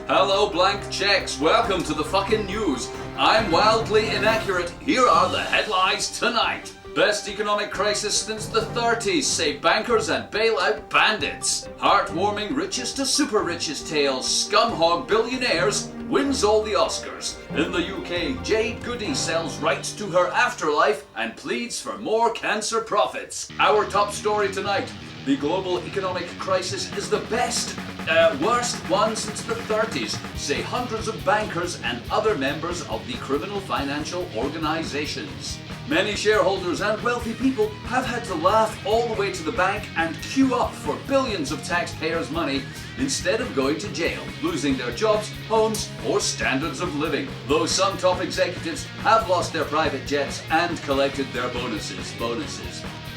Hello blank checks, welcome to the fucking news. I'm wildly inaccurate, here are the headlines tonight. Best economic crisis since the 30s, say bankers and bailout bandits. Heartwarming richest to super richest tales, SCUMHOG Billionaires wins all the Oscars. In the UK, Jade Goody sells rights to her afterlife and pleads for more cancer profits. Our top story tonight, the global economic crisis is the worst one since the 30s, say hundreds of bankers and other members of the criminal financial organizations. Many shareholders and wealthy people have had to laugh all the way to the bank and queue up for billions of taxpayers' money instead of going to jail, losing their jobs, homes, or standards of living. Though some top executives have lost their private jets and collected their bonuses.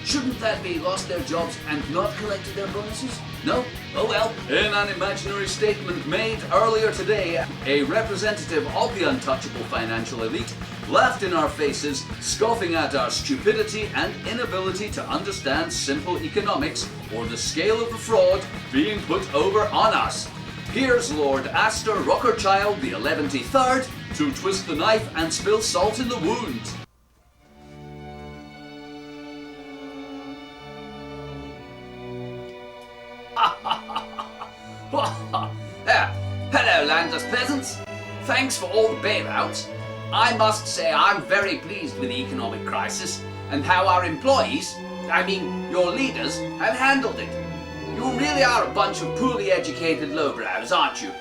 Shouldn't that be lost their jobs and not collected their bonuses? No? Oh well. In an imaginary statement made earlier today, a representative of the untouchable financial elite laughed in our faces, scoffing at our stupidity and inability to understand simple economics or the scale of the fraud being put over on us. Here's Lord Astor Rockerchild the 11th to twist the knife and spill salt in the wound. Hello, landless peasants. Thanks for all the bailouts. I must say I'm very pleased with the economic crisis and how our employees, your leaders, have handled it. You really are a bunch of poorly educated lowbrows, aren't you?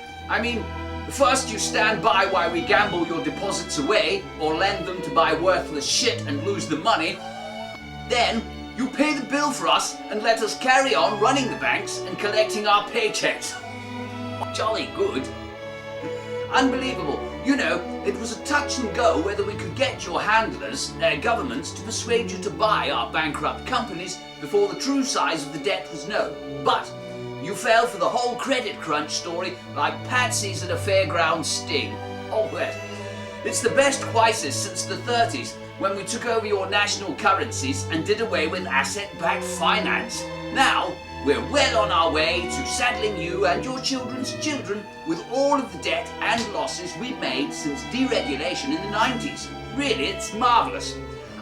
First you stand by while we gamble your deposits away or lend them to buy worthless shit and lose the money. Then you pay the bill for us and let us carry on running the banks and collecting our paychecks. Jolly good. Unbelievable. You know, it was a touch and go whether we could get your handlers, governments, to persuade you to buy our bankrupt companies before the true size of the debt was known. But you fell for the whole credit crunch story like patsies at a fairground sting. Oh, well, it's the best crisis since the 30s when we took over your national currencies and did away with asset-backed finance. Now, we're well on our way to saddling you and your children's children with all of the debt and losses we've made since deregulation in the 90s. Really, it's marvellous.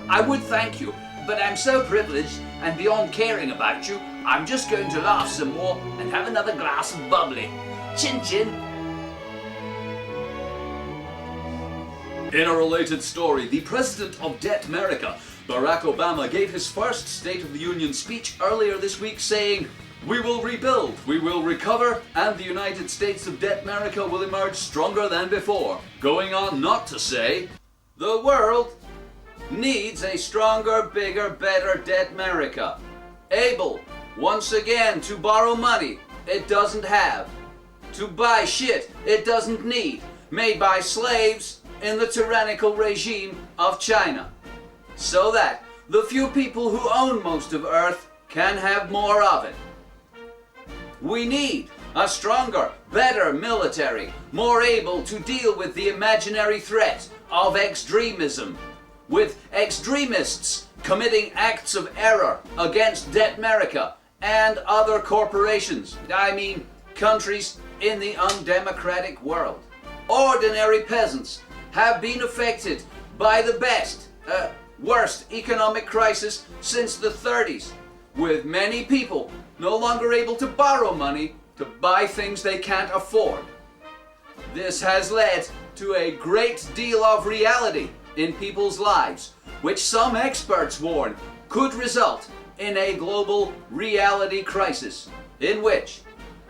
I would thank you, but I'm so privileged and beyond caring about you, I'm just going to laugh some more and have another glass of bubbly. Chin chin. In a related story, the president of Debt America, Barack Obama, gave his first State of the Union speech earlier this week saying, "We will rebuild, we will recover, and the United States of Debt America will emerge stronger than before." Going on not to say, "The world needs a stronger, bigger, better Debt America. Able, once again, to borrow money it doesn't have, to buy shit it doesn't need, made by slaves in the tyrannical regime of China, so that the few people who own most of Earth can have more of it. We need a stronger, better military, more able to deal with the imaginary threat of extremism, with extremists committing acts of error against Debt America and other corporations, countries in the undemocratic world. Ordinary peasants have been affected by the worst economic crisis since the 30s, with many people no longer able to borrow money to buy things they can't afford. This has led to a great deal of reality in people's lives, which some experts warn could result in a global reality crisis, in which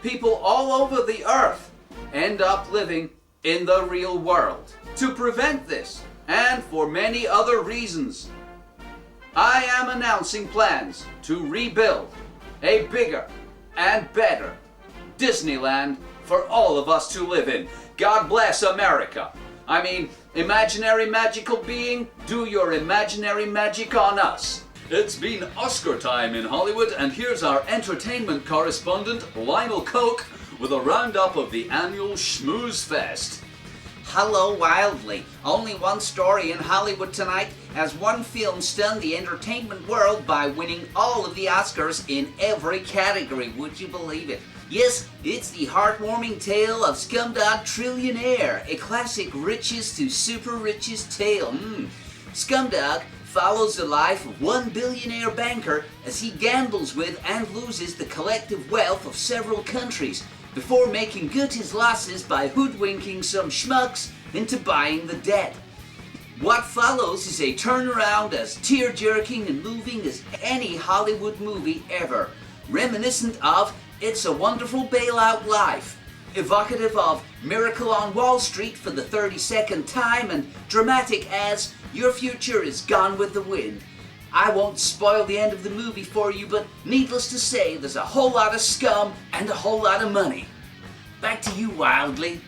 people all over the earth end up living in the real world. To prevent this, and for many other reasons, I am announcing plans to rebuild a bigger and better Disneyland for all of us to live in. God bless America. Imaginary magical being, do your imaginary magic on us. It's been Oscar time in Hollywood, and here's our entertainment correspondent, Lionel Koch, with a roundup of the annual Schmooze Fest. Hello, Wildly. Only one story in Hollywood tonight, as one film stunned the entertainment world by winning all of the Oscars in every category. Would you believe it? Yes, it's the heartwarming tale of SCUMHOG Trillionaire, a classic riches to super riches tale. SCUMHOG follows the life of one billionaire banker as he gambles with and loses the collective wealth of several countries before making good his losses by hoodwinking some schmucks into buying the debt. What follows is a turnaround as tear-jerking and moving as any Hollywood movie ever, reminiscent of It's a Wonderful Bailout Life, evocative of Miracle on Wall Street for the 32nd time, and dramatic as Your Future is Gone with the Wind. I won't spoil the end of the movie for you, but needless to say, there's a whole lot of scum and a whole lot of money. Back to you, Wildly.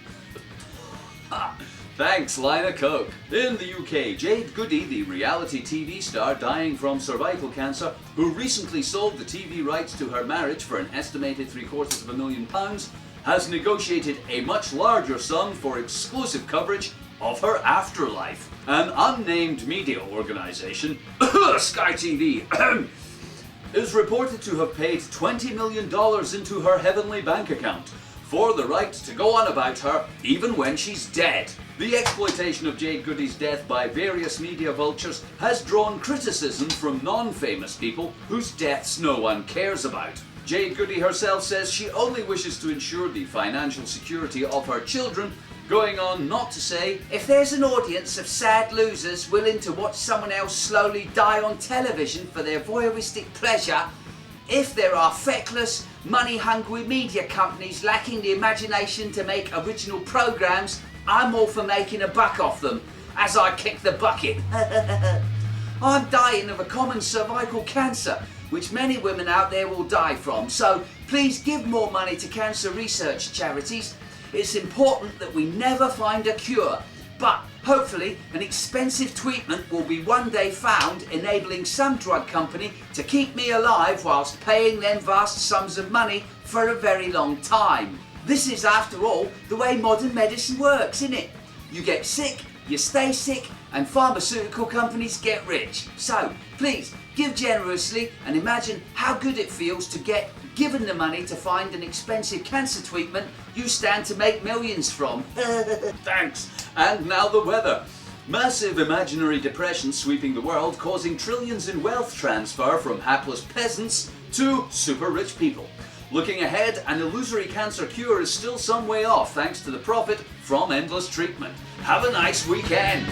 Thanks, Lina Coke. In the UK, Jade Goody, the reality TV star dying from cervical cancer, who recently sold the TV rights to her marriage for an estimated £750,000, has negotiated a much larger sum for exclusive coverage of her afterlife. An unnamed media organisation, Sky TV, is reported to have paid $20 million into her heavenly bank account for the right to go on about her even when she's dead. The exploitation of Jade Goody's death by various media vultures has drawn criticism from non-famous people whose deaths no one cares about. Jade Goody herself says she only wishes to ensure the financial security of her children, going on not to say, if there's an audience of sad losers willing to watch someone else slowly die on television for their voyeuristic pleasure, if there are feckless, money-hungry media companies lacking the imagination to make original programs, I'm all for making a buck off them as I kick the bucket. I'm dying of a common cervical cancer, which many women out there will die from, so please give more money to cancer research charities. It's important that we never find a cure, but hopefully an expensive treatment will be one day found, enabling some drug company to keep me alive whilst paying them vast sums of money for a very long time. This is, after all, the way modern medicine works, isn't it? You get sick, you stay sick, and pharmaceutical companies get rich. So, please, give generously and imagine how good it feels to get given the money to find an expensive cancer treatment you stand to make millions from. Thanks. And now the weather. Massive imaginary depression sweeping the world, causing trillions in wealth transfer from hapless peasants to super rich people. Looking ahead, an illusory cancer cure is still some way off thanks to the profit from endless treatment. Have a nice weekend.